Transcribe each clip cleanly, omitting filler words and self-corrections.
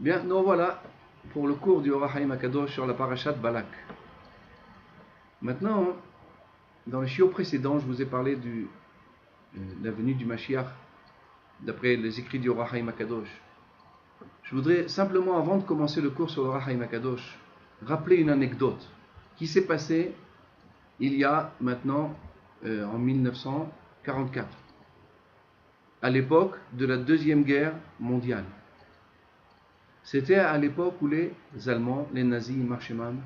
Bien, nous voilà pour le cours du Or HaChaim HaKadosh sur la parashat Balak. Maintenant, dans le shiur précédent, je vous ai parlé de la venue du Mashiach d'après les écrits du Or HaChaim HaKadosh. Je voudrais simplement, avant de commencer le cours sur le Or HaChaim HaKadosh, rappeler une anecdote qui s'est passée il y a maintenant en 1944, à l'époque de la Deuxième Guerre mondiale. C'était à l'époque où les Allemands, les nazis, Marshman,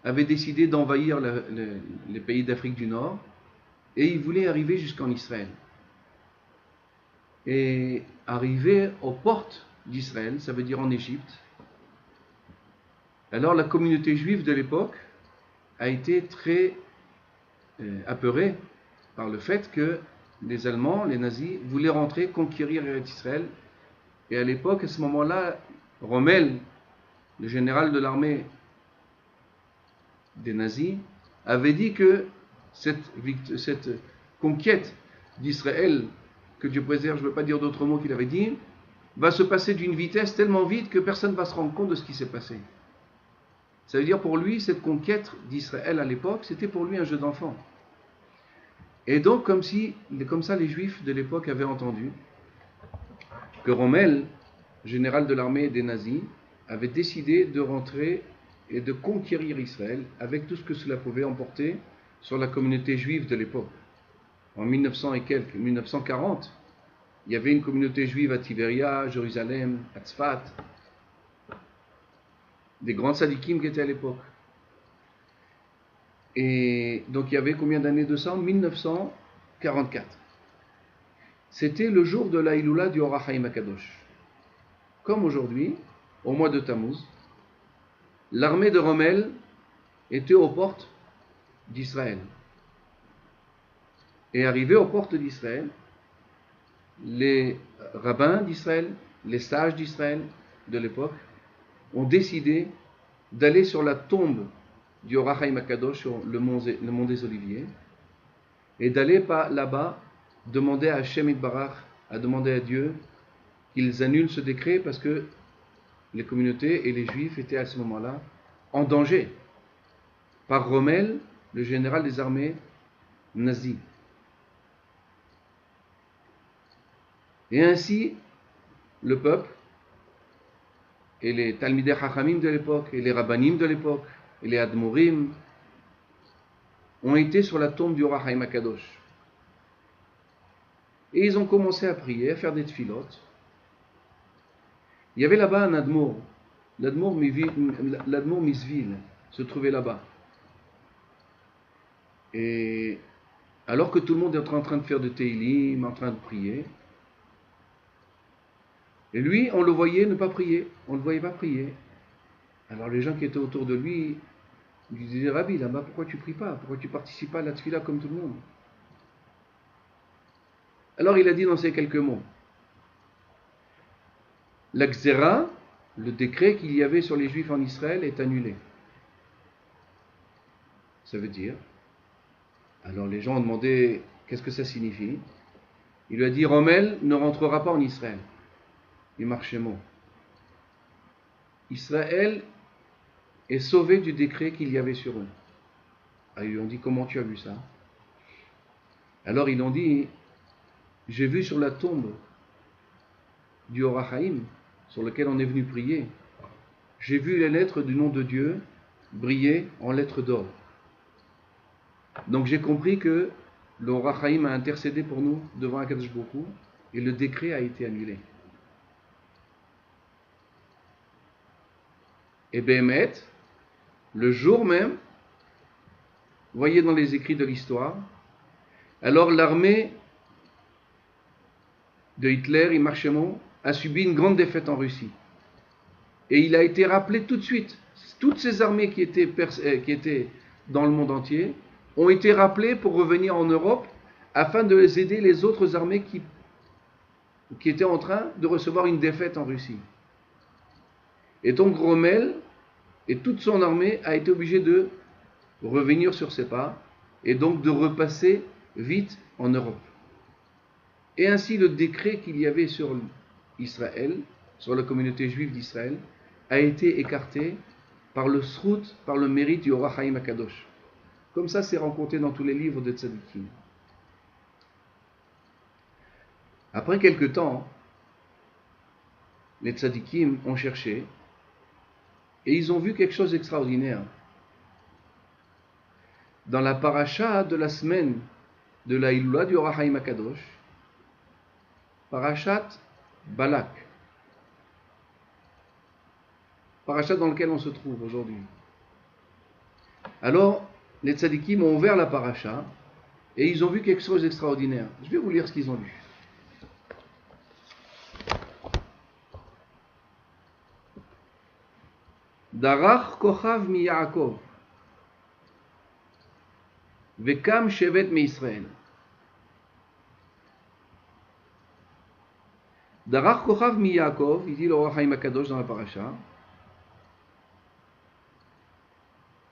avaient décidé d'envahir les pays d'Afrique du Nord et ils voulaient arriver jusqu'en Israël. Et arriver aux portes d'Israël, ça veut dire en Égypte. Alors la communauté juive de l'époque a été très apeurée par le fait que les Allemands, les nazis, voulaient rentrer, conquérir Israël. Et à l'époque, à ce moment-là, Rommel, le général de l'armée des nazis, avait dit que cette conquête d'Israël, que Dieu préserve, je ne veux pas dire d'autres mots qu'il avait dit, va se passer d'une vitesse tellement vite que personne ne va se rendre compte de ce qui s'est passé. Ça veut dire pour lui, cette conquête d'Israël à l'époque, c'était pour lui un jeu d'enfant. Et donc, comme ça, les Juifs de l'époque avaient entendu que Rommel, général de l'armée des nazis, avait décidé de rentrer et de conquérir Israël avec tout ce que cela pouvait emporter sur la communauté juive de l'époque. En 1940, il y avait une communauté juive à Tiberia, Jérusalem, à Tzfat, des grands tzadikim qui étaient à l'époque. Et donc il y avait combien d'années de ça? En 1944. C'était le jour de la Iloula du Or HaChaim HaKadosh. Comme aujourd'hui, au mois de Tammuz, l'armée de Rommel était aux portes d'Israël. Et arrivé aux portes d'Israël, les rabbins d'Israël, les sages d'Israël de l'époque, ont décidé d'aller sur la tombe du Or HaChaim HaKadosh, sur le mont des Oliviers, et d'aller là-bas demander à Hashem Yitbarach, à demander à Dieu qu'ils annulent ce décret parce que les communautés et les juifs étaient à ce moment-là en danger par Rommel, le général des armées nazis. Et ainsi, le peuple et les Talmidei Chachamim de l'époque, et les Rabbanim de l'époque, et les Admorim ont été sur la tombe du Or HaChaim HaKadosh. Et ils ont commencé à prier, à faire des tfilotes. Il y avait là-bas un Admour, l'Admour Misville, se trouvait là-bas. Et alors que tout le monde est en train de faire de Teilim, en train de prier, et lui, on le voyait ne pas prier, on ne le voyait pas prier. Alors les gens qui étaient autour de lui lui disaient: Rabbi, là-bas, pourquoi tu ne pries pas? Pourquoi tu ne participes pas à la tfila comme tout le monde? Alors il a dit dans ces quelques mots: la Xéra, le décret qu'il y avait sur les Juifs en Israël, est annulé. Ça veut dire, alors les gens ont demandé qu'est-ce que ça signifie. Il lui a dit: Rommel ne rentrera pas en Israël. Il marchait mot. Israël est sauvé du décret qu'il y avait sur eux. Alors ils lui ont dit: comment tu as vu ça? Alors ils ont dit: j'ai vu sur la tombe du Or HaChaim, sur lequel on est venu prier, j'ai vu les lettres du nom de Dieu briller en lettres d'or. Donc j'ai compris que le Or HaChaim a intercédé pour nous devant HaKadosh Baruch Hu et le décret a été annulé. Et Béhémet, le jour même, voyez dans les écrits de l'histoire, alors l'armée de Hitler, Imachemo, a subi une grande défaite en Russie. Et il a été rappelé tout de suite. Toutes ces armées qui étaient dans le monde entier ont été rappelées pour revenir en Europe afin de les aider les autres armées qui étaient en train de recevoir une défaite en Russie. Et donc Rommel et toute son armée a été obligé de revenir sur ses pas et donc de repasser vite en Europe. Et ainsi le décret qu'il y avait sur Israël sur la communauté juive d'Israël a été écarté par le srout, par le mérite du Or HaChaim HaKadosh. Comme ça, c'est rencontré dans tous les livres de Tzadikim. Après quelque temps, les Tzadikim ont cherché et ils ont vu quelque chose d'extraordinaire. Dans la paracha de la semaine de la Iloula du Or HaChaim HaKadosh, parachat Balak, parachat dans lequel on se trouve aujourd'hui. Alors, les tzadikim ont ouvert la paracha et ils ont vu quelque chose d'extraordinaire. Je vais vous lire ce qu'ils ont lu. Darach kochav mi Yaakov vekam shevet mi Israël. Darach kochav mi Yaakov, il dit le Or HaChaim HaKadosh dans la paracha.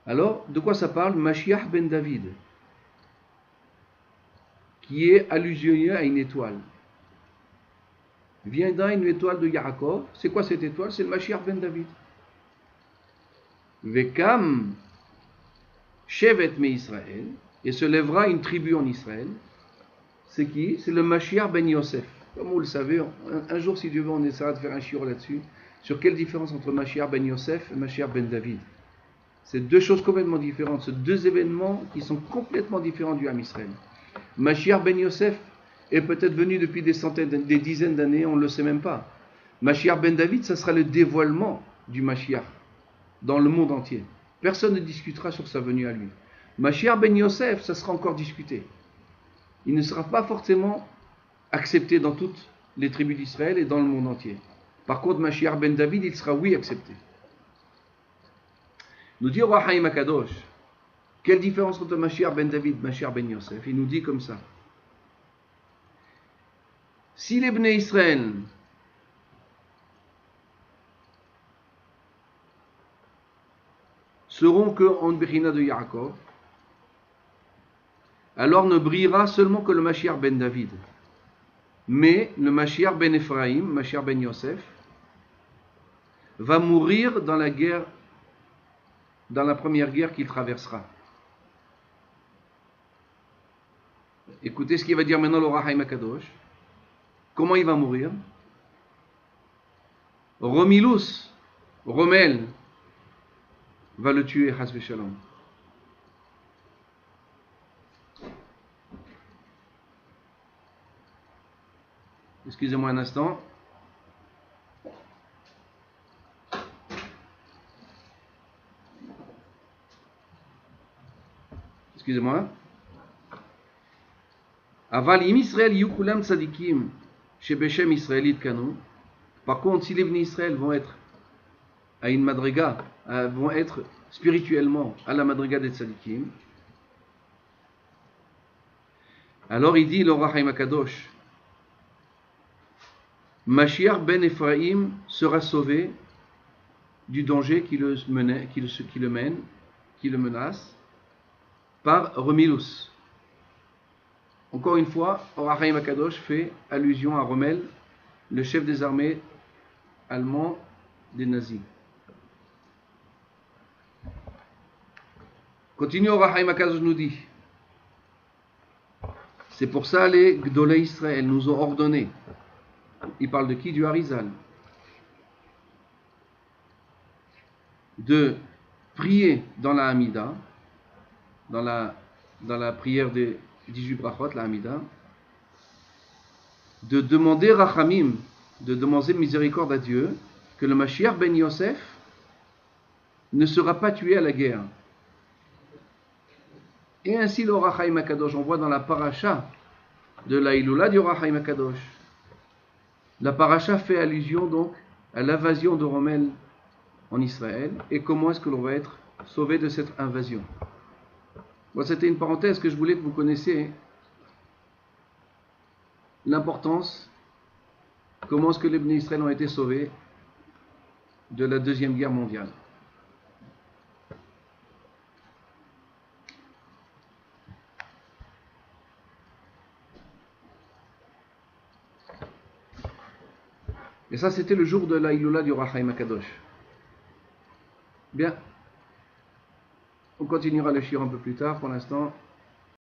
Alors, de quoi ça parle? Mashiach ben David, qui est allusionné à une étoile. Viendra une étoile de Yaakov. C'est quoi cette étoile? C'est le Mashiach ben David. Vekam shevet me Israël, et se lèvera une tribu en Israël. C'est qui? C'est le Mashiach ben Yosef. Comme vous le savez, un jour, si Dieu veut, on essaiera de faire un shiur là-dessus, sur quelle différence entre Mashiach ben Yosef et Mashiach ben David. C'est deux choses complètement différentes, c'est deux événements qui sont complètement différents du Ham Israël. Mashiach ben Yosef est peut-être venu depuis des centaines, des dizaines d'années, on ne le sait même pas. Mashiach ben David, ça sera le dévoilement du Mashiach dans le monde entier. Personne ne discutera sur sa venue à lui. Mashiach ben Yosef, ça sera encore discuté. Il ne sera pas forcément accepté dans toutes les tribus d'Israël et dans le monde entier. Par contre, Mashiach ben David, il sera oui accepté. Nous dit Or HaChaim HaKadosh, quelle différence entre Mashiach ben David et Mashiach ben Yosef? Il nous dit comme ça. Si les Bnei Israël seront que en Bechina de Yaakov, alors ne brillera seulement que le Mashiach ben David. Mais le Mashiach ben Ephraim, Mashiach ben Yosef, va mourir dans la guerre, dans la première guerre qu'il traversera. Écoutez ce qu'il va dire maintenant le Or HaChaim HaKadosh. Comment il va mourir? Romilus, Rommel, va le tuer, Chas v'Shalom. Excusez-moi un instant. Excusez-moi. Aval im Israël yukulam tzadikim shebeshem israélit kanu. Par contre, si les Bnei Israël vont être à une madriga, vont être spirituellement à la madriga des tzadikim, alors il dit le Or HaChaim HaKadosh, Mashiach ben Ephraim sera sauvé du danger qui le menace, par Romilus. Encore une fois, Or HaChaim HaKadosh fait allusion à Rommel, le chef des armées allemands des nazis. Continue Or HaChaim HaKadosh nous dit, c'est pour ça les Gdolei Israël nous ont ordonné. Il parle de qui? Du Harizal. De prier dans la Hamida, dans la prière des 18 brachot, la Hamida, de demander Rachamim, de demander miséricorde à Dieu, que le Mashiach ben Yosef ne sera pas tué à la guerre. Et ainsi le Or HaChaim HaKadosh, on voit dans la paracha de la Iloula du Or HaChaim HaKadosh. La paracha fait allusion donc à l'invasion de Rommel en Israël et comment est-ce que l'on va être sauvé de cette invasion. Bon, c'était une parenthèse que je voulais que vous connaissiez l'importance, comment est-ce que les Bnei Israël ont été sauvés de la Deuxième Guerre mondiale. Et ça, c'était le jour de la Iloula du Roi Chaim Akadosh. Bien. On continuera le shir un peu plus tard. Pour l'instant,